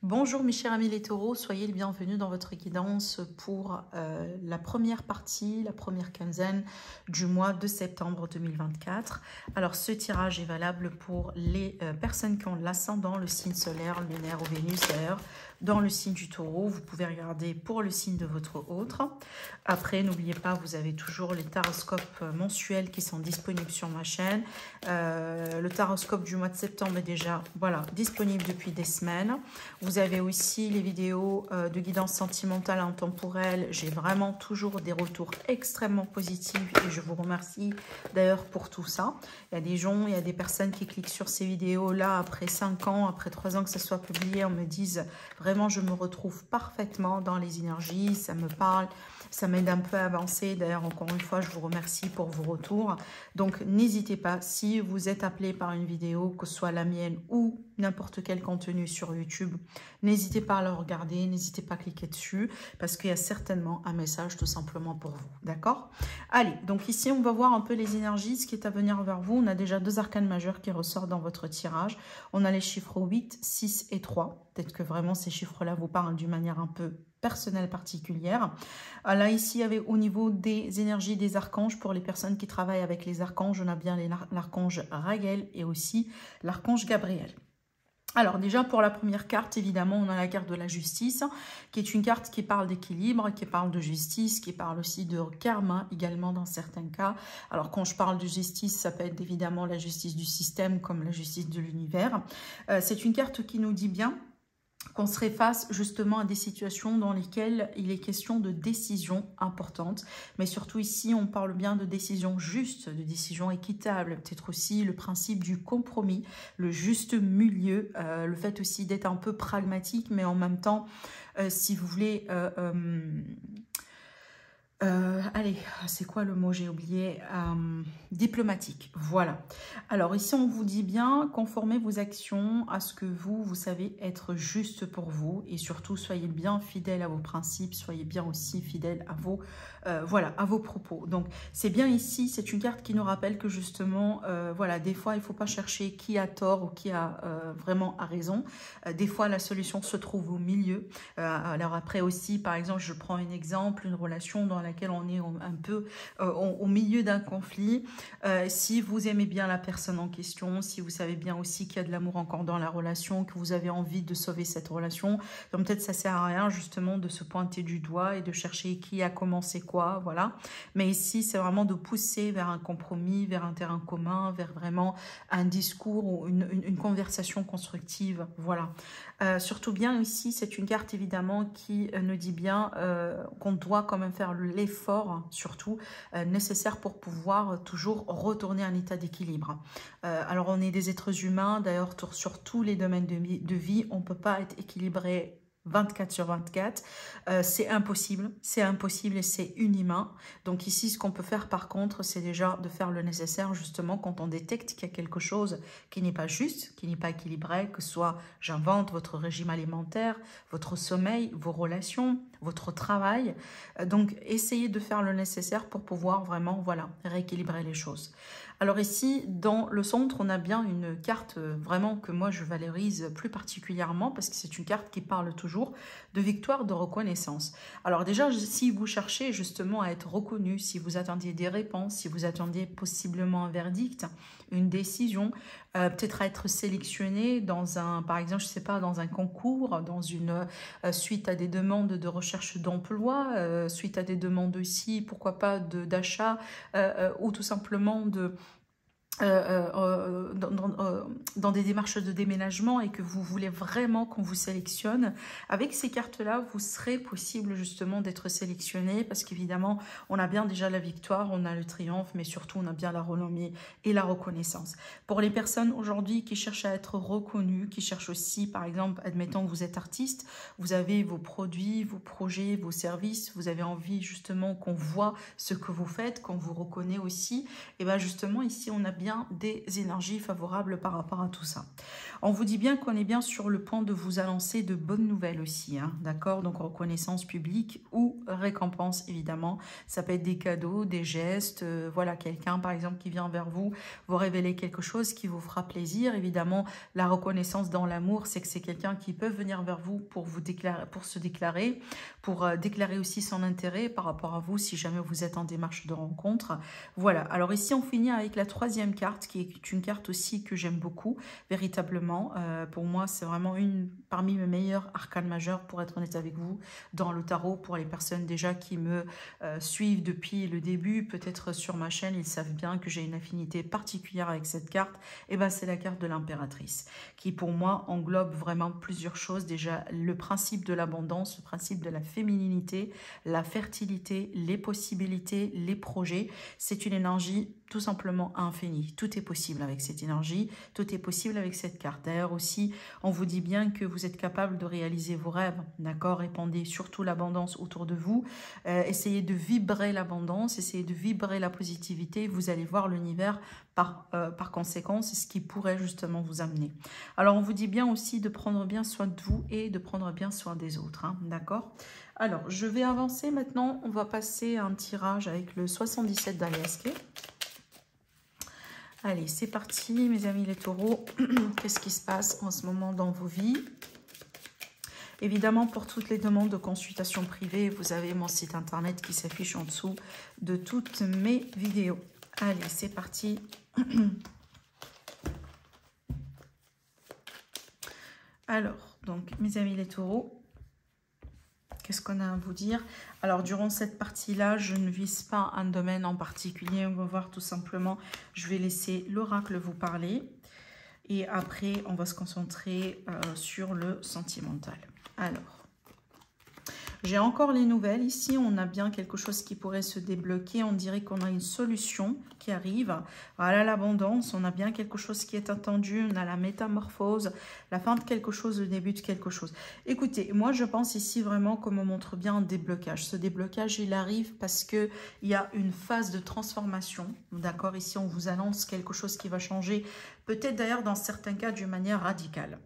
Bonjour mes chers amis les taureaux, soyez les bienvenus dans votre guidance pour la première partie, la première quinzaine du mois de septembre 2024. Alors ce tirage est valable pour les personnes qui ont l'ascendant, le signe solaire, lunaire ou Vénus d'ailleurs, dans le signe du taureau. Vous pouvez regarder pour le signe de votre autre. Après, n'oubliez pas, vous avez toujours les taroscopes mensuels qui sont disponibles sur ma chaîne. Le taroscope du mois de septembre est déjà disponible depuis des semaines. Vous avez aussi les vidéos de guidance sentimentale intemporelle. J'ai vraiment toujours des retours extrêmement positifs et je vous remercie d'ailleurs pour tout ça. Il y a des gens, il y a des personnes qui cliquent sur ces vidéos-là après 5 ans, après 3 ans que ça soit publié, on me dise vraiment je me retrouve parfaitement dans les énergies, ça me parle, ça m'aide un peu à avancer. D'ailleurs, encore une fois, je vous remercie pour vos retours. Donc, n'hésitez pas, si vous êtes appelé par une vidéo, que ce soit la mienne ou n'importe quel contenu sur YouTube, n'hésitez pas à le regarder, n'hésitez pas à cliquer dessus, parce qu'il y a certainement un message tout simplement pour vous, d'accord? Allez, donc ici, on va voir un peu les énergies, ce qui est à venir vers vous. On a déjà 2 arcanes majeurs qui ressortent dans votre tirage. On a les chiffres 8, 6 et 3. Peut-être que vraiment ces chiffres-là vous parlent d'une manière un peu personnelle particulière. Là, ici, au niveau des énergies des archanges, pour les personnes qui travaillent avec les archanges, on a bien l'archange Raguel et aussi l'archange Gabriel. Alors déjà, pour la première carte, évidemment, on a la carte de la justice, qui est une carte qui parle d'équilibre, qui parle de justice, qui parle aussi de karma également dans certains cas. Alors quand je parle de justice, ça peut être évidemment la justice du système comme la justice de l'univers. C'est une carte qui nous dit bien qu'on serait face justement à des situations dans lesquelles il est question de décisions importantes. Mais surtout ici, on parle bien de décisions justes, de décisions équitables. Peut-être aussi le principe du compromis, le juste milieu, le fait aussi d'être un peu pragmatique, mais en même temps, si vous voulez... allez, c'est quoi le mot? J'ai oublié. Diplomatique, voilà. Alors ici, on vous dit bien, conformez vos actions à ce que vous savez être juste pour vous. Et surtout, soyez bien fidèles à vos principes, soyez bien aussi fidèles à vos, à vos propos. Donc, c'est bien ici, c'est une carte qui nous rappelle que justement, des fois, il ne faut pas chercher qui a tort ou qui a vraiment a raison. Des fois, la solution se trouve au milieu. Alors après aussi, par exemple, je prends un exemple, une relation dans laquelle on est un peu au milieu d'un conflit. Si vous aimez bien la personne en question, si vous savez bien aussi qu'il y a de l'amour encore dans la relation, que vous avez envie de sauver cette relation, donc peut-être ça sert à rien justement de se pointer du doigt et de chercher qui a commencé quoi, voilà. Mais ici, c'est vraiment de pousser vers un compromis, vers un terrain commun, vers vraiment un discours ou une conversation constructive, voilà. Surtout bien ici, c'est une carte évidemment qui nous dit bien qu'on doit quand même faire l'effort, surtout nécessaire pour pouvoir toujours retourner à un état d'équilibre. Alors on est des êtres humains, d'ailleurs sur tous les domaines de vie, on ne peut pas être équilibré 24 sur 24, c'est impossible et c'est inhumain. Donc ici, ce qu'on peut faire par contre, c'est déjà de faire le nécessaire justement quand on détecte qu'il y a quelque chose qui n'est pas juste, qui n'est pas équilibré, que ce soit, j'invente, votre régime alimentaire, votre sommeil, vos relations, votre travail. Donc essayez de faire le nécessaire pour pouvoir vraiment, rééquilibrer les choses. Alors ici, dans le centre, on a bien une carte vraiment que moi je valorise plus particulièrement parce que c'est une carte qui parle toujours de victoire, de reconnaissance. Alors déjà, si vous cherchez justement à être reconnu, si vous attendiez des réponses, si vous attendiez possiblement un verdict, une décision, peut-être à être sélectionné dans un, par exemple, je sais pas, dans un concours, dans une suite à des demandes de recherche d'emploi, suite à des demandes aussi, pourquoi pas d'achat ou tout simplement de dans des démarches de déménagement et que vous voulez vraiment qu'on vous sélectionne, avec ces cartes-là, vous serez possible justement d'être sélectionné parce qu'évidemment, on a bien déjà la victoire, on a le triomphe, mais surtout, on a bien la renommée et la reconnaissance. Pour les personnes aujourd'hui qui cherchent à être reconnues, qui cherchent aussi, par exemple, admettons que vous êtes artiste, vous avez vos produits, vos projets, vos services, vous avez envie justement qu'on voit ce que vous faites, qu'on vous reconnaît aussi, et bien justement, ici, on a bien bien des énergies favorables par rapport à tout ça. On vous dit bien qu'on est bien sur le point de vous annoncer de bonnes nouvelles aussi, hein, d'accord? Donc reconnaissance publique ou récompense, évidemment. Ça peut être des cadeaux, des gestes, voilà, quelqu'un par exemple qui vient vers vous, vous révéler quelque chose qui vous fera plaisir. Évidemment, la reconnaissance dans l'amour, c'est que c'est quelqu'un qui peut venir vers vous pour vous déclarer, pour se déclarer, pour déclarer aussi son intérêt par rapport à vous si jamais vous êtes en démarche de rencontre. Voilà, alors ici on finit avec la troisième carte qui est une carte aussi que j'aime beaucoup, véritablement. Pour moi, c'est vraiment une parmi mes meilleurs arcanes majeures, pour être honnête avec vous, dans le tarot. Pour les personnes déjà qui me suivent depuis le début, peut-être sur ma chaîne, ils savent bien que j'ai une affinité particulière avec cette carte. Et ben c'est la carte de l'impératrice, qui pour moi englobe vraiment plusieurs choses. Déjà, le principe de l'abondance, le principe de la fémininité, la fertilité, les possibilités, les projets. C'est une énergie tout simplement infinie. Tout est possible avec cette énergie, tout est possible avec cette carte. D'ailleurs aussi, on vous dit bien que vous êtes capable de réaliser vos rêves, d'accord? Répandez surtout l'abondance autour de vous. Essayez de vibrer l'abondance, essayez de vibrer la positivité. Vous allez voir l'univers par conséquent, c'est ce qui pourrait justement vous amener. Alors, on vous dit bien aussi de prendre bien soin de vous et de prendre bien soin des autres, hein, d'accord? Alors, je vais avancer maintenant. On va passer à un tirage avec le 77 d'Aliasque. Allez, c'est parti, mes amis les taureaux. Qu'est-ce qui se passe en ce moment dans vos vies? Évidemment, pour toutes les demandes de consultation privée, vous avez mon site internet qui s'affiche en dessous de toutes mes vidéos. Allez, c'est parti. Alors, donc, mes amis les taureaux, qu'est-ce qu'on a à vous dire? Alors, durant cette partie-là, je ne vise pas un domaine en particulier. On va voir tout simplement, je vais laisser l'oracle vous parler. Et après, on va se concentrer sur le sentimental. Alors, j'ai encore les nouvelles. Ici, on a bien quelque chose qui pourrait se débloquer. On dirait qu'on a une solution qui arrive. Voilà l'abondance. On a bien quelque chose qui est attendu. On a la métamorphose, la fin de quelque chose, le début de quelque chose. Écoutez, moi, je pense ici vraiment qu'on me montre bien un déblocage. Ce déblocage, il arrive parce qu'il y a une phase de transformation. D'accord? Ici, on vous annonce quelque chose qui va changer. Peut-être d'ailleurs, dans certains cas, d'une manière radicale.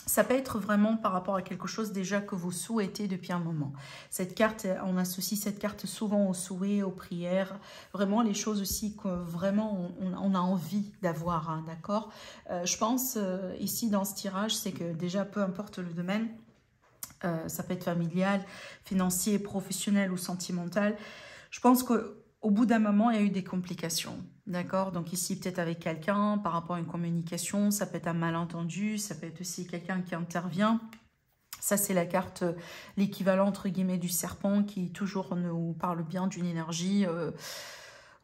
Ça peut être vraiment par rapport à quelque chose déjà que vous souhaitez depuis un moment. Cette carte, on associe cette carte souvent aux souhaits, aux prières, vraiment les choses aussi que vraiment on a envie d'avoir, hein, d'accord? Je pense ici dans ce tirage, c'est que déjà peu importe le domaine, ça peut être familial, financier, professionnel ou sentimental, je pense qu'au bout d'un moment, il y a eu des complications. D'accord? Donc ici, peut-être avec quelqu'un, par rapport à une communication, ça peut être un malentendu, ça peut être aussi quelqu'un qui intervient. Ça, c'est la carte, l'équivalent, entre guillemets, du serpent qui toujours nous parle bien d'une énergie...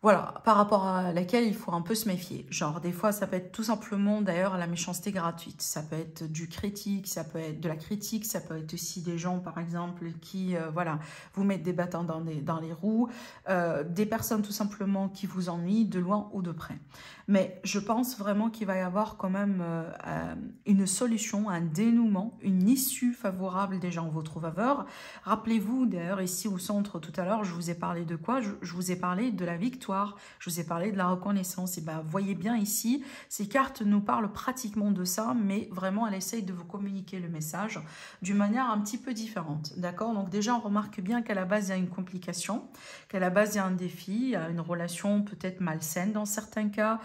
voilà, par rapport à laquelle il faut un peu se méfier. Genre, des fois, ça peut être tout simplement, d'ailleurs, la méchanceté gratuite. Ça peut être du critique, ça peut être de la critique, ça peut être aussi des gens, par exemple, qui, voilà, vous mettent des bâtons dans les roues, des personnes, tout simplement, qui vous ennuient de loin ou de près. Mais je pense vraiment qu'il va y avoir quand même une solution, un dénouement, une issue favorable déjà en votre faveur. Rappelez-vous, d'ailleurs, ici au centre, tout à l'heure, je vous ai parlé de quoi? Je vous ai parlé de la victoire. Je vous ai parlé de la reconnaissance. Et bien, voyez bien ici, ces cartes nous parlent pratiquement de ça, mais vraiment, elle essaye de vous communiquer le message d'une manière un petit peu différente. D'accord? Donc déjà, on remarque bien qu'à la base, il y a une complication, qu'à la base, il y a un défi, il y a une relation peut-être malsaine dans certains cas.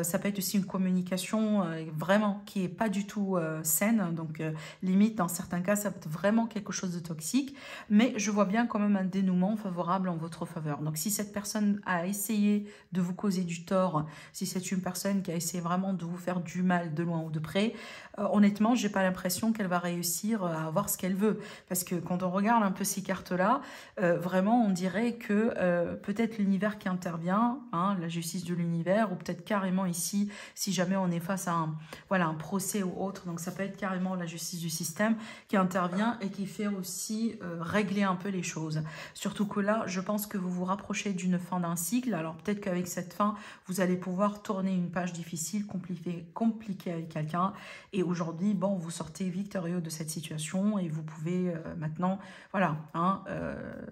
Ça peut être aussi une communication vraiment qui n'est pas du tout saine. Donc, limite, dans certains cas, ça peut être vraiment quelque chose de toxique. Mais je vois bien quand même un dénouement favorable en votre faveur. Donc, si cette personne a essayé de vous causer du tort, si c'est une personne qui a essayé vraiment de vous faire du mal de loin ou de près, honnêtement, j'ai pas l'impression qu'elle va réussir à avoir ce qu'elle veut. Parce que quand on regarde un peu ces cartes-là, vraiment, on dirait que peut-être l'univers qui intervient, hein, la justice de l'univers, ou peut-être carrément ici, si jamais on est face à un procès ou autre, donc ça peut être carrément la justice du système qui intervient et qui fait aussi régler un peu les choses. Surtout que là, je pense que vous vous rapprochez d'une fin d'un cycle. Alors peut-être qu'avec cette fin, vous allez pouvoir tourner une page difficile, compliquée avec quelqu'un. Et aujourd'hui, bon, vous sortez victorieux de cette situation et vous pouvez maintenant, voilà, hein,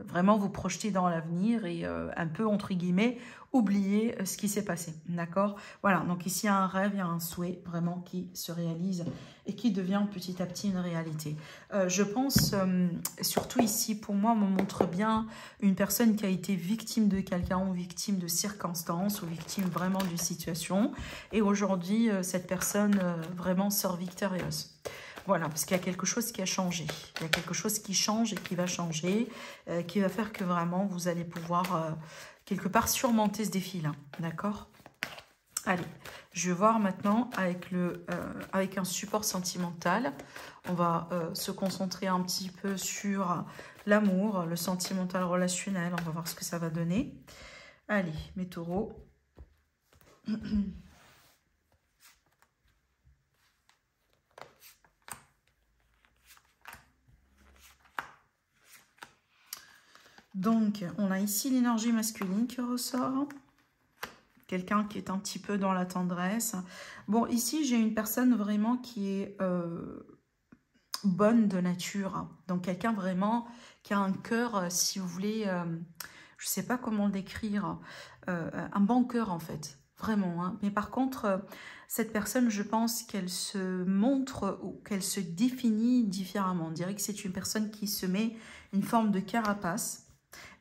vraiment vous projeter dans l'avenir et un peu, entre guillemets, oublier ce qui s'est passé, d'accord? Voilà, donc ici, il y a un rêve, il y a un souhait vraiment qui se réalise et qui devient petit à petit une réalité. Je pense, surtout ici, pour moi, on me montre bien une personne qui a été victime de quelqu'un ou victime de circonstances ou victime vraiment d'une situation. Et aujourd'hui, cette personne vraiment sort victorieuse. Voilà, parce qu'il y a quelque chose qui a changé. Il y a quelque chose qui change et qui va changer, qui va faire que vraiment vous allez pouvoir quelque part surmonter ce défi-là. D'accord? Allez, je vais voir maintenant avec un support sentimental. On va se concentrer un petit peu sur l'amour, le sentimental relationnel. On va voir ce que ça va donner. Allez, mes taureaux. Donc, on a ici l'énergie masculine qui ressort. Quelqu'un qui est un petit peu dans la tendresse. Bon, ici, j'ai une personne vraiment qui est bonne de nature. Donc, quelqu'un vraiment qui a un cœur, si vous voulez, je ne sais pas comment le décrire, un bon cœur en fait. Vraiment. Hein. Mais par contre, cette personne, je pense qu'elle se montre ou qu'elle se définit différemment. On dirait que c'est une personne qui se met une forme de carapace.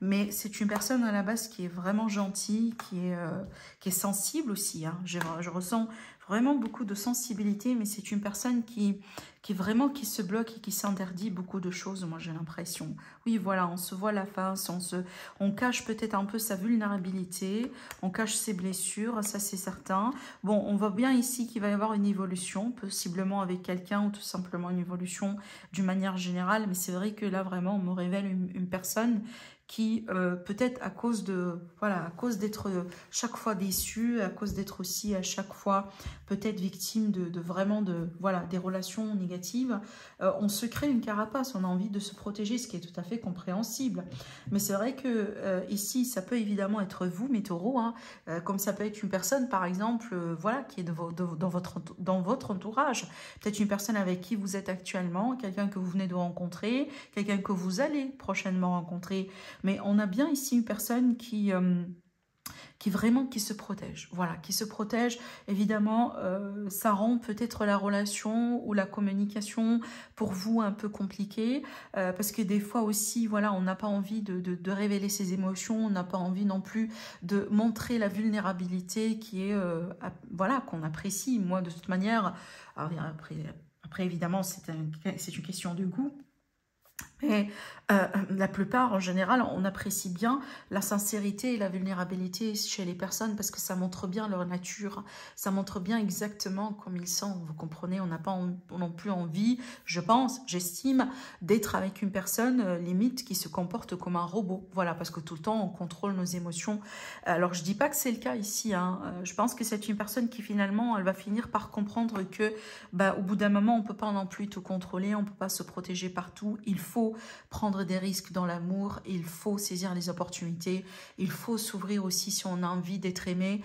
Mais c'est une personne à la base qui est vraiment gentille, qui est sensible aussi. Hein. Je ressens vraiment beaucoup de sensibilité, mais c'est une personne qui se bloque et qui s'interdit beaucoup de choses, moi j'ai l'impression. Oui, voilà, on se voit la face, on cache peut-être un peu sa vulnérabilité, on cache ses blessures, ça c'est certain. Bon, on voit bien ici qu'il va y avoir une évolution, possiblement avec quelqu'un ou tout simplement une évolution d'une manière générale, mais c'est vrai que là vraiment on me révèle une personne qui peut-être à cause d'être chaque fois déçu, à cause d'être aussi à chaque fois peut-être victime de des relations négatives, on se crée une carapace, on a envie de se protéger, ce qui est tout à fait compréhensible. Mais c'est vrai que ici, ça peut évidemment être vous, mes taureaux, hein, comme ça peut être une personne, par exemple, qui est dans votre entourage. Peut-être une personne avec qui vous êtes actuellement, quelqu'un que vous venez de rencontrer, quelqu'un que vous allez prochainement rencontrer. Mais on a bien ici une personne qui se protège. Voilà, qui se protège. Évidemment, ça rend peut-être la relation ou la communication pour vous un peu compliquée. Parce que des fois aussi, voilà, on n'a pas envie de révéler ses émotions. On n'a pas envie non plus de montrer la vulnérabilité qui est, qu'on apprécie. Moi, de toute manière, après évidemment, c'est une question de goût. Mais la plupart, en général, on apprécie bien la sincérité et la vulnérabilité chez les personnes parce que ça montre bien leur nature, ça montre bien exactement comme ils sont, vous comprenez, on n'a pas non plus envie, je pense, j'estime, d'être avec une personne limite qui se comporte comme un robot, voilà, parce que tout le temps on contrôle nos émotions. Alors je dis pas que c'est le cas ici, hein. Je pense que c'est une personne qui finalement, elle va finir par comprendre que au bout d'un moment, on peut pas non plus tout contrôler, on peut pas se protéger partout, il faut prendre des risques dans l'amour, il faut saisir les opportunités, il faut s'ouvrir aussi si on a envie d'être aimé.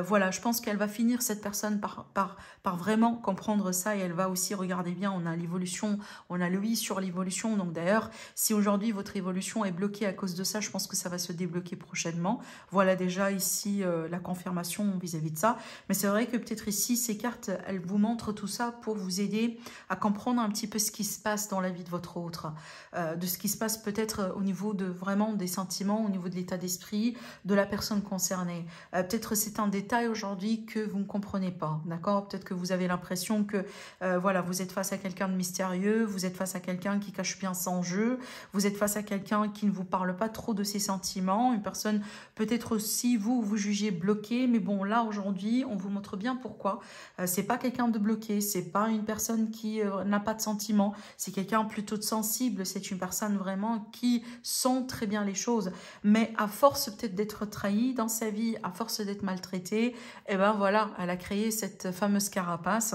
Voilà, je pense qu'elle va finir, cette personne, par vraiment comprendre ça et elle va aussi regarder bien, on a l'évolution, on a le oui sur l'évolution. Donc d'ailleurs, si aujourd'hui votre évolution est bloquée à cause de ça, je pense que ça va se débloquer prochainement. Voilà déjà ici la confirmation vis-à-vis de ça. Mais c'est vrai que peut-être ici, ces cartes, elles vous montrent tout ça pour vous aider à comprendre un petit peu ce qui se passe dans la vie de votre autre. De ce qui se passe peut-être au niveau de vraiment des sentiments, au niveau de l'état d'esprit de la personne concernée. Peut-être c'est un détail aujourd'hui que vous ne comprenez pas, d'accord? Peut-être que vous avez l'impression que vous êtes face à quelqu'un de mystérieux, vous êtes face à quelqu'un qui cache bien son jeu, vous êtes face à quelqu'un qui ne vous parle pas trop de ses sentiments, une personne peut-être aussi vous jugez bloqué, mais bon là aujourd'hui on vous montre bien pourquoi. C'est pas quelqu'un de bloqué, c'est pas une personne qui n'a pas de sentiments, c'est quelqu'un plutôt de sensible, c'est une personne vraiment qui sent très bien les choses, mais à force peut-être d'être trahie dans sa vie, à force d'être maltraitée, et ben voilà, elle a créé cette fameuse carapace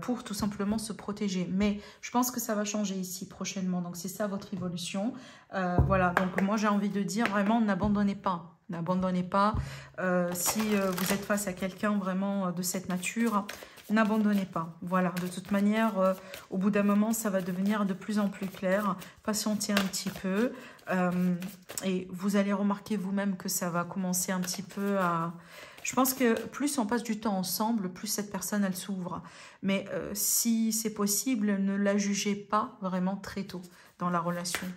pour tout simplement se protéger. Mais je pense que ça va changer ici prochainement, donc c'est ça votre évolution. Voilà, donc moi j'ai envie de dire vraiment n'abandonnez pas. N'abandonnez pas si vous êtes face à quelqu'un vraiment de cette nature. N'abandonnez pas. Voilà, de toute manière, au bout d'un moment, ça va devenir de plus en plus clair. Patientez un petit peu. Et vous allez remarquer vous-même que ça va commencer un petit peu à... Je pense que plus on passe du temps ensemble, plus cette personne, elle s'ouvre. Mais si c'est possible, ne la jugez pas vraiment très tôt dans la relation.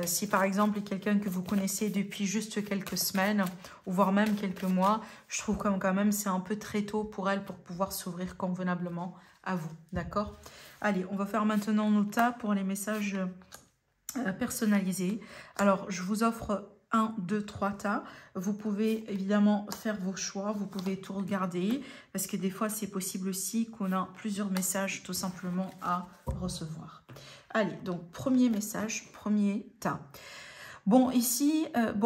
Si par exemple, quelqu'un que vous connaissez depuis juste quelques semaines, ou voire même quelques mois, je trouve quand même c'est un peu très tôt pour elle pour pouvoir s'ouvrir convenablement à vous. D'accord? Allez, on va faire maintenant nos tas pour les messages personnalisés. Alors, je vous offre 1, 2, 3 tas. Vous pouvez évidemment faire vos choix, vous pouvez tout regarder, parce que des fois, c'est possible aussi qu'on a plusieurs messages tout simplement à recevoir. Allez, donc premier message, premier tas. Bon, ici,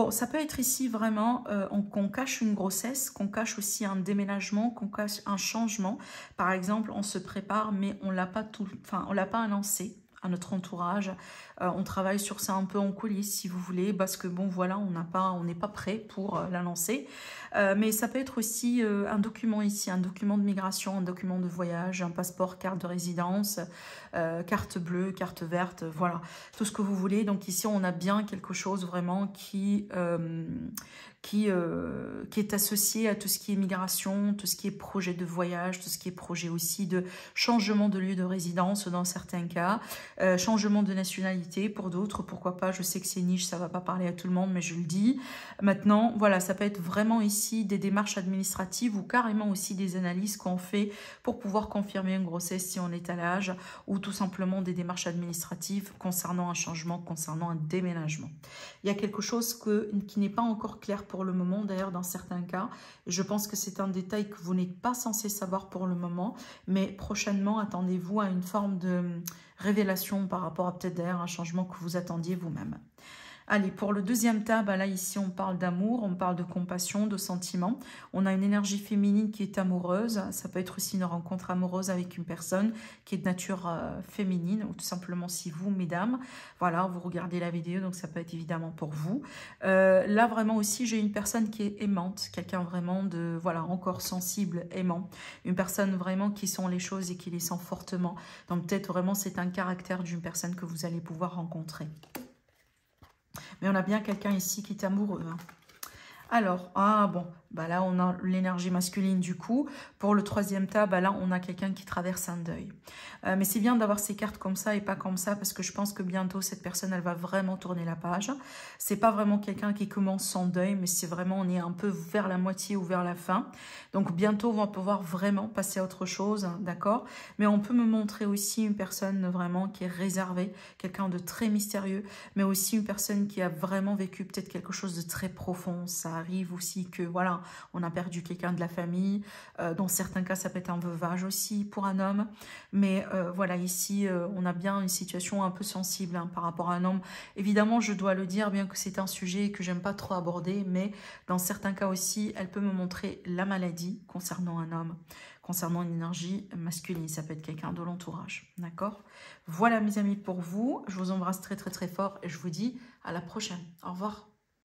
ça peut être ici vraiment qu'on cache une grossesse, qu'on cache aussi un déménagement, qu'on cache un changement. Par exemple, on se prépare, mais on l'a pas on l'a pas annoncé à notre entourage. On travaille sur ça un peu en coulisses, si vous voulez, parce que bon, voilà, on n'est pas prêt pour l'annoncer. Mais ça peut être aussi un document ici, un document de migration, un document de voyage, un passeport, carte de résidence, carte bleue, carte verte, voilà, tout ce que vous voulez. Donc ici, on a bien quelque chose vraiment qui est associé à tout ce qui est migration, tout ce qui est projet de voyage, tout ce qui est projet aussi de changement de lieu de résidence dans certains cas, changement de nationalité pour d'autres, pourquoi pas, je sais que c'est niche, ça va pas parler à tout le monde, mais je le dis. Maintenant, voilà, ça peut être vraiment ici des démarches administratives ou carrément aussi des analyses qu'on fait pour pouvoir confirmer une grossesse si on est à l'âge, ou tout simplement des démarches administratives concernant un changement, concernant un déménagement. Il y a quelque chose qui n'est pas encore clair pour le moment, d'ailleurs dans certains cas. Et je pense que c'est un détail que vous n'êtes pas censé savoir pour le moment, mais prochainement, attendez-vous à une forme de révélation par rapport à peut-être d'ailleurs un changement que vous attendiez vous-même. Allez, pour le deuxième tas, là ici on parle d'amour, on parle de compassion, de sentiments. On a une énergie féminine qui est amoureuse. Ça peut être aussi une rencontre amoureuse avec une personne qui est de nature féminine, ou tout simplement si vous, mesdames, voilà, vous regardez la vidéo, donc ça peut être évidemment pour vous. Là vraiment aussi, j'ai une personne qui est aimante, quelqu'un vraiment de, voilà, encore sensible, aimant. Une personne vraiment qui sent les choses et qui les sent fortement. Donc peut-être vraiment c'est un caractère d'une personne que vous allez pouvoir rencontrer. Mais on a bien quelqu'un ici qui est amoureux. Hein. Alors, là on a l'énergie masculine du coup. Pour le troisième tas, là on a quelqu'un qui traverse un deuil. Mais c'est bien d'avoir ces cartes comme ça et pas comme ça, parce que je pense que bientôt cette personne, elle va vraiment tourner la page. C'est pas vraiment quelqu'un qui commence son deuil, mais c'est vraiment, on est un peu vers la moitié ou vers la fin. Donc bientôt on va pouvoir vraiment passer à autre chose, hein, d'accord? Mais on peut me montrer aussi une personne vraiment qui est réservée, quelqu'un de très mystérieux, mais aussi une personne qui a vraiment vécu peut-être quelque chose de très profond. Ça arrive aussi que, voilà, on a perdu quelqu'un de la famille. Dans certains cas, ça peut être un veuvage aussi pour un homme. Mais voilà, ici, on a bien une situation un peu sensible hein, par rapport à un homme. Évidemment, je dois le dire, bien que c'est un sujet que j'aime pas trop aborder, mais dans certains cas aussi, elle peut me montrer la maladie concernant un homme, concernant une énergie masculine. Ça peut être quelqu'un de l'entourage, d'accord? Voilà, mes amis, pour vous. Je vous embrasse très, très, très fort et je vous dis à la prochaine. Au revoir.